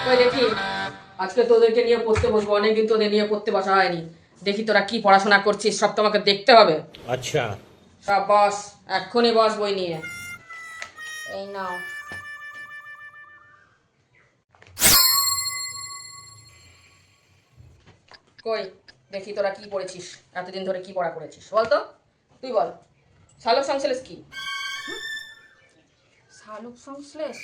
ওই দেখি, আজকে তোদেরকে নিয়ে পড়তে বসবো, অনেকদিন তোদের নিয়ে পড়তে বসা হয়নি। দেখি তোরা কি পড়াশোনা করছিস, সব তোমাকে দেখতে হবে। अच्छा। সব বস, এক্ষুনি বস বই নিয়ে। এই নাও। কই দেখি তোরা কি পড়েছিস, এতদিন ধরে কি পড়া করেছিস বল তো। তুই বল, সালোক সংশ্লেষ কি? সালোক সংশ্লেষ,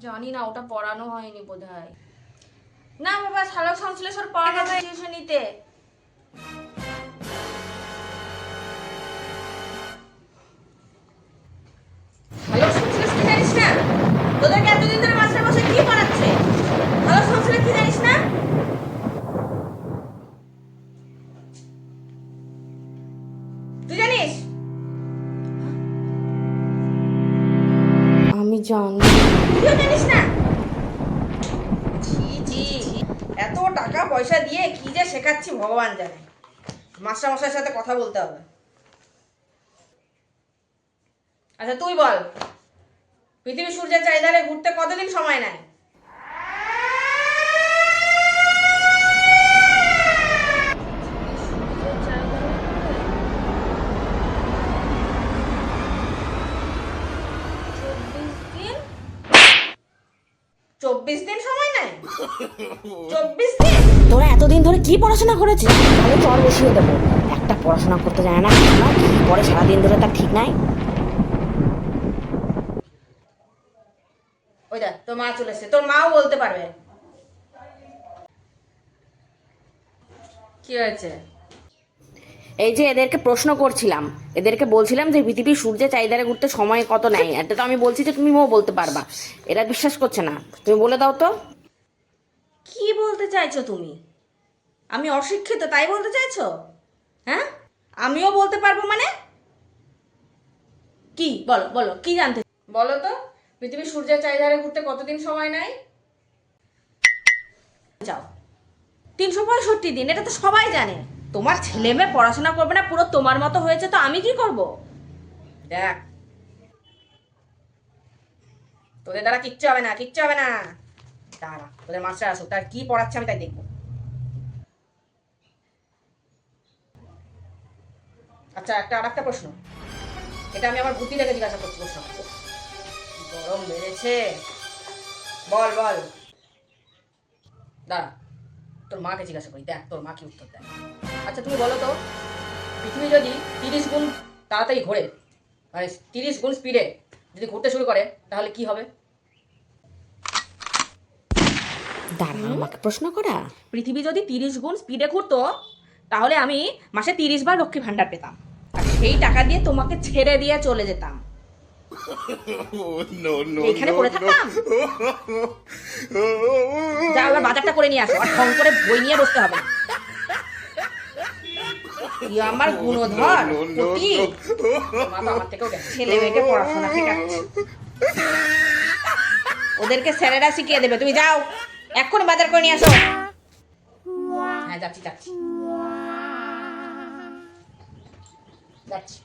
জানি না, ওটা পড়ানো হয়নি বোধহয়। না বাবা, সালোক সংশ্লেষ ওর পড়ানো হয় টিউশনিতে। সালোক সংশ্লেষ কি জানিস না? তোদেরকে এতদিন ধরে মাস্টার বসে কি পড়াচ্ছে? সালোক সংশ্লেষ কি জানিস না? তুই জানিস? আমি জানি। তুই জানিস না? জি জি, এত টাকা পয়সা দিয়ে কি যে শেখাচ্ছি ভগবান জানে। মাস্টার মশাইয়ের সাথে কথা বলতে হবে। আচ্ছা তুই বল, পৃথিবী সূর্যের চারিধারে ঘুরতে কতদিন সময় নেয়? চব্বিশ দিন সময় নেয়? 24 দিন? তোরা এতদিন ধরে কি পড়াশোনা করেছিস? তাহলে চর বসিয়ে দেবো। একটা পড়াশোনা করতে যায় না, কি পরে সারাদিন ধরে তার ঠিক নাই। ওই দেখ, তোর মা চলে এসেছে, তোর মাও বলতে পারবে। কি হয়েছে? এই যে এদেরকে প্রশ্ন করছিলাম, এদেরকে বলছিলাম যে পৃথিবীর সূর্যের চারিধারে ঘুরতে সময় কত নেয়, এটা তো আমি বলছি যে তুমিও বলতে পারবা। এরা বিশ্বাস করছে না, তুমি বলে দাও তো। কি বলতে চাইছো তুমি? আমি অশিক্ষিত তাই বলতে চাইছো? হ্যাঁ, আমিও বলতে পারবো মানে? কি বলো বলো, কি জানতে বলো তো। পৃথিবী সূর্যের চারিধারে ঘুরতে কতদিন সময় নেয়? যাও, 365 দিন, এটা তো সবাই জানে। তোমার ছেলে মেয়ে পড়াশোনা করবে না, পুরো তোমার মতো হয়েছে, তো আমি কি করব? দেখ, তোদের দ্বারা কিচ্ছু হবে না, কিচ্ছু হবে না। দাঁড়া, তোদের মাস্টার আসুক, তার কি পড়াচ্ছে আমি তাই দেখবো। আচ্ছা, আরেকটা প্রশ্ন, এটা আমি আমার বুদ্ধি থেকে জিজ্ঞাসা করছি। প্রশ্ন, গরম বেড়েছে, বল বল। দাঁড়া, তোর মাকে জিজ্ঞাসা করি, দেখ তোর মা কি উত্তর দেয়। আচ্ছা তুমি বলো তো, পৃথিবী যদি 30 গুণ তাড়াতাড়ি ঘোরে, মানে 30 গুণ স্পিডে যদি ঘুরতে শুরু করে, তাহলে কি হবে? দাঁড়া, আমাকে প্রশ্ন করা। পৃথিবী যদি 30 গুণ স্পিডে ঘুরতো, তাহলে আমি মাসে 30 বার লক্ষ্মী ভান্ডার পেতাম, আর সেই টাকা দিয়ে তোমাকে ছেড়ে দিয়ে চলে যেতাম। এখানে পড়ে থাকতাম। যা, এবার বাজারটা করে নিয়ে আসো, আর ঢং করে বই নিয়ে বসতে হবে না। তুই আমার গুণধর পতি, মা তো আমার থেকেও গেছে, ছেলে মেয়েকে পড়াশোনা শেখাচ্ছে, ওদেরকে স্যারেরা শিখিয়ে দেবে। তুমি যাও, এক্ষুনি বাজার করে নিয়ে আসো। হ্যাঁ যাচ্ছি যাচ্ছি যাচ্ছি।